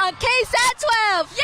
on KSAT 12. Yeah!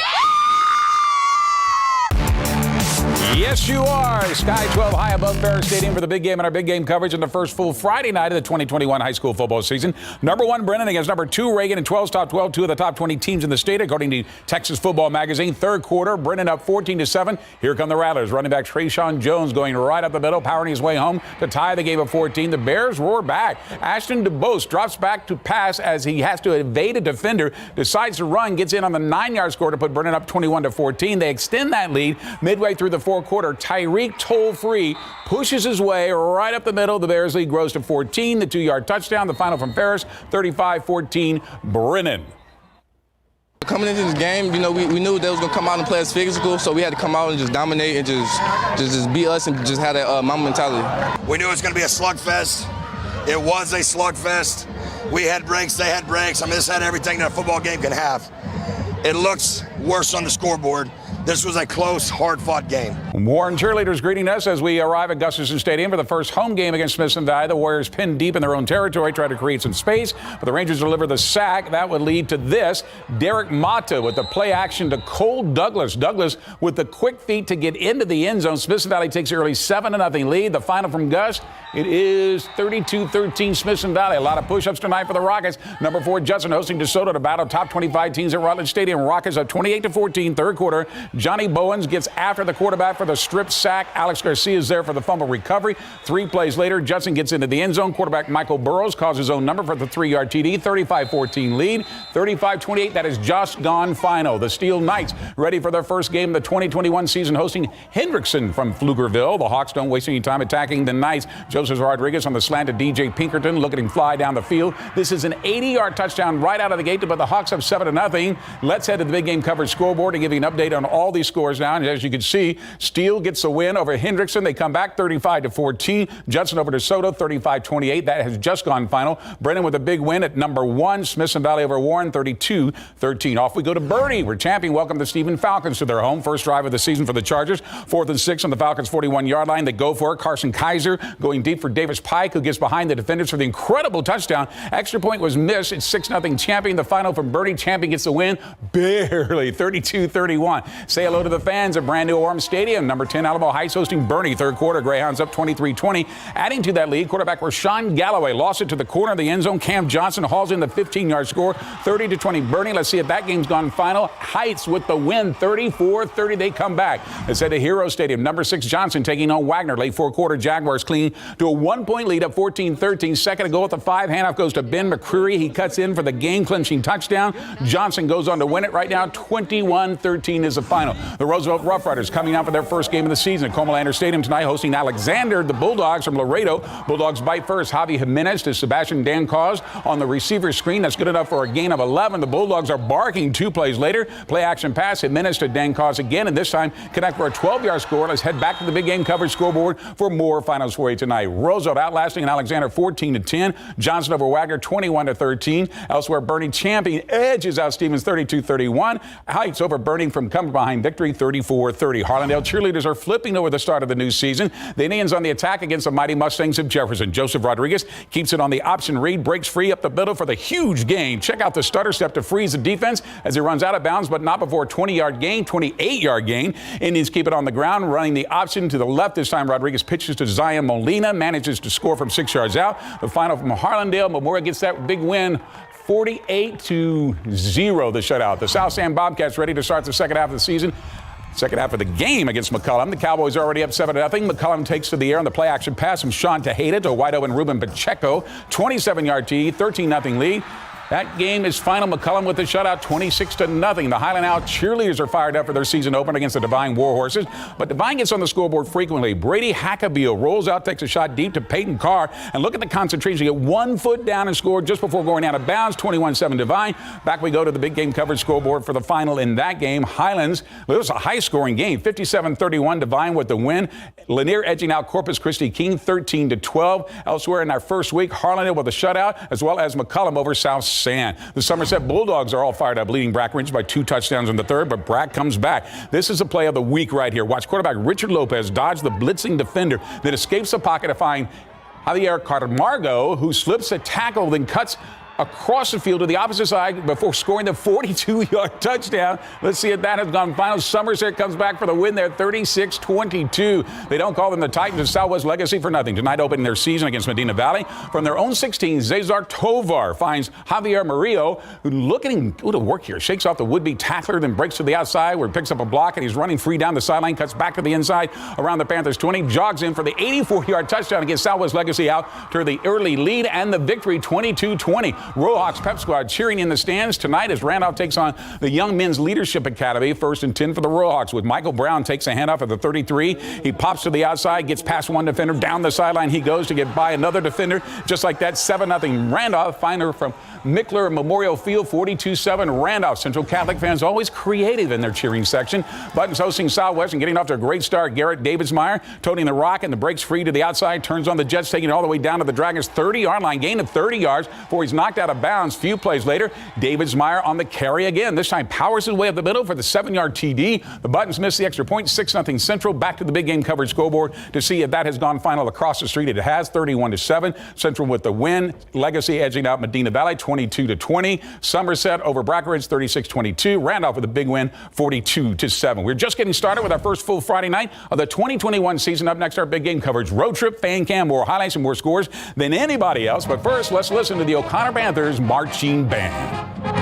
Yes, you are. Sky 12 high above Ferris Stadium for the big game and our big game coverage in the first full Friday night of the 2021 high school football season. Number 1, Brennan against number 2, Reagan, and 12's top 12, 2 of the top 20 teams in the state, according to Texas Football Magazine. Third quarter, Brennan up 14-7. Here come the Rattlers. Running back Trayshawn Jones going right up the middle, powering his way home to tie the game at 14. The Bears roar back. Ashton DeBose drops back to pass as he has to evade a defender, decides to run, gets in on the 9-yard score to put Brennan up 21-14. They extend that lead midway through the fourth quarter. Tyreek Toll-Free pushes his way right up the middle. The Bears lead grows to 14. The 2-yard touchdown. The final from Ferris, 35-14, Brennan. Coming into this game, you know, we knew they was going to come out and play us physical, so we had to come out and just dominate and just beat us and just have that Mamba mentality. We knew it was going to be a slugfest. It was a slugfest. We had breaks, they had breaks. I mean, this had everything that a football game can have. It looks worse on the scoreboard. This was a close, hard-fought game. Warren cheerleaders greeting us as we arrive at Gustafson Stadium for the first home game against Smithson Valley. The Warriors pinned deep in their own territory, try to create some space, but the Rangers deliver the sack. That would lead to this. Derek Mata with the play action to Cole Douglas. Douglas with the quick feet to get into the end zone. Smithson Valley takes the early 7-0 lead. The final from Gus, it is 32-13 Smithson Valley. A lot of push-ups tonight for the Rockets. Number 4, Judson hosting DeSoto to battle top 25 teams at Rutledge Stadium. Rockets up 28-14, third quarter. Johnny Bowens gets after the quarterback for the strip sack. Alex Garcia is there for the fumble recovery. 3 plays later, Judson gets into the end zone. Quarterback Michael Burrows calls his own number for the 3-yard TD. 35-14 lead. 35-28, that is just gone final. The Steel Knights ready for their first game of the 2021 season, hosting Hendrickson from Pflugerville. The Hawks don't waste any time attacking the Knights. Joseph Rodriguez on the slant to DJ Pinkerton. Look at him fly down the field. This is an 80-yard touchdown right out of the gate to put the Hawks up 7-0. Let's head to the big game coverage scoreboard to give you an update on all these scores now. And as you can see, Steele gets the win over Hendrickson. They come back 35-14. Judson over DeSoto 35-28. That has just gone final. Brennan with a big win at number 1. Smithson Valley over Warren 32-13. Off we go to Boerne, where champion welcome the Stephen Falcons to their home. First drive of the season for the Chargers. 4th and 6 on the Falcons' 41-yard line. They go for it. Carson Kaiser going deep for Davis Pike, who gets behind the defenders for the incredible touchdown. Extra point was missed. It's 6-0 champion. The final from Boerne. Champion gets the win barely, 32-31. Say hello to the fans at brand new Orem Stadium. Number 10 Alamo Heights hosting Boerne. Third quarter, Greyhounds up 23-20. Adding to that lead, quarterback Rashawn Galloway lost it to the corner of the end zone. Cam Johnson hauls in the 15-yard score, 30-20 Boerne. Let's see if that game's gone final. Heights with the win, 34-30. They come back. Let's head to Hero Stadium. Number 6 Johnson taking on Wagner. Late fourth quarter, Jaguars clean to a 1-point lead up 14-13. Second to go at the 5. Handoff goes to Ben McCreary. He cuts in for the game-clinching touchdown. Johnson goes on to win it right now. 21-13 is the final. The Roosevelt Rough Riders coming out for their first game of the season at Comalander Stadium tonight, hosting Alexander. The Bulldogs from Laredo. Bulldogs bite first. Javi Jimenez to Sebastian Dancause on the receiver screen. That's good enough for a gain of 11. The Bulldogs are barking 2 plays later. Play action pass. Jimenez to Dancause again, and this time connect for a 12-yard score. Let's head back to the big game coverage scoreboard for more finals for you tonight. Roosevelt outlasting Alexander 14-10. Johnson over Wagner 21-13. Elsewhere, Boerne champion edges out Stevens 32-31. Heights over Boerne from come behind victory 34-30. Harlandale cheerleaders are flipping over the start of the new season. The Indians on the attack against the mighty Mustangs of Jefferson. Joseph Rodriguez keeps it on the option read, breaks free up the middle for the huge gain. Check out the stutter step to freeze the defense as he runs out of bounds, but not before a 20-yard gain, 28-yard gain. Indians keep it on the ground, running the option to the left. This time Rodriguez pitches to Zion Molina, manages to score from 6 yards out. The final from Harlandale. Memorial gets that big win, 48-0, the shutout. The South San Bobcats ready to start the second half of the season. Second half of the game against McCullum. The Cowboys are already up 7-0. McCullum takes to the air on the play action pass from Sean Tejeda to a wide open Ruben Pacheco. 27-yard TD, 13-0 lead. That game is final. McCullum with the shutout, 26-0. The Highland Owl cheerleaders are fired up for their season opener against the Divine Warhorses, but Divine gets on the scoreboard frequently. Brady Hackabeal rolls out, takes a shot deep to Peyton Carr, and look at the concentration. Get 1 foot down and score just before going out of bounds. 21-7 Divine. Back we go to the big game coverage scoreboard for the final in that game. Highlands, it was a high-scoring game, 57-31. Divine with the win. Lanier edging out Corpus Christi King, 13-12. Elsewhere in our first week, Harlandale with a shutout, as well as McCullum over South San. The Somerset Bulldogs are all fired up, leading Breckenridge by 2 touchdowns in the third, but Brack comes back. This is the play of the week right here. Watch quarterback Richard Lopez dodge the blitzing defender, then escapes the pocket to find Javier Camargo, who slips a tackle, then cuts across the field to the opposite side before scoring the 42-yard touchdown. Let's see if that has gone final. Somerset comes back for the win there, 36-22. They don't call them the Titans of Southwest Legacy for nothing. Tonight opening their season against Medina Valley. From their own 16, Cesar Tovar finds Javier Murillo, who look at him go to work here. Shakes off the would-be tackler, then breaks to the outside where he picks up a block, and he's running free down the sideline, cuts back to the inside around the Panthers 20, jogs in for the 84-yard touchdown against Southwest Legacy out to the early lead and the victory 22-20. Rohawks pep squad cheering in the stands tonight as Randolph takes on the Young Men's Leadership Academy. 1st and 10 for the Rohawks with Michael Brown takes a handoff at the 33. He pops to the outside, gets past one defender. Down the sideline he goes to get by another defender. Just like that, 7-0 Randolph. Finder from Mickler Memorial Field, 42-7 Randolph. Central Catholic fans always creative in their cheering section. Buttons hosting Southwest and getting off to a great start. Garrett Davidsmeyer toting the rock and the breaks free to the outside. Turns on the Jets, taking it all the way down to the Dragons' 30-yard line. Gain of 30 yards before he's knocked out of bounds. Few plays later, Davidsmeyer on the carry again. This time powers his way up the middle for the 7-yard TD. The Buttons miss the extra point. 6-0 Central. Back to the big game coverage scoreboard to see if that has gone final across the street. It has, 31-7. Central with the win. Legacy edging out Medina Valley 22-20. Somerset over Brackenridge 36-22. Randolph with a big win 42-7. We're just getting started with our first full Friday night of the 2021 season. Up next, our big game coverage road trip fan cam, more highlights and more scores than anybody else. But first, let's listen to the O'Connor Panthers marching band.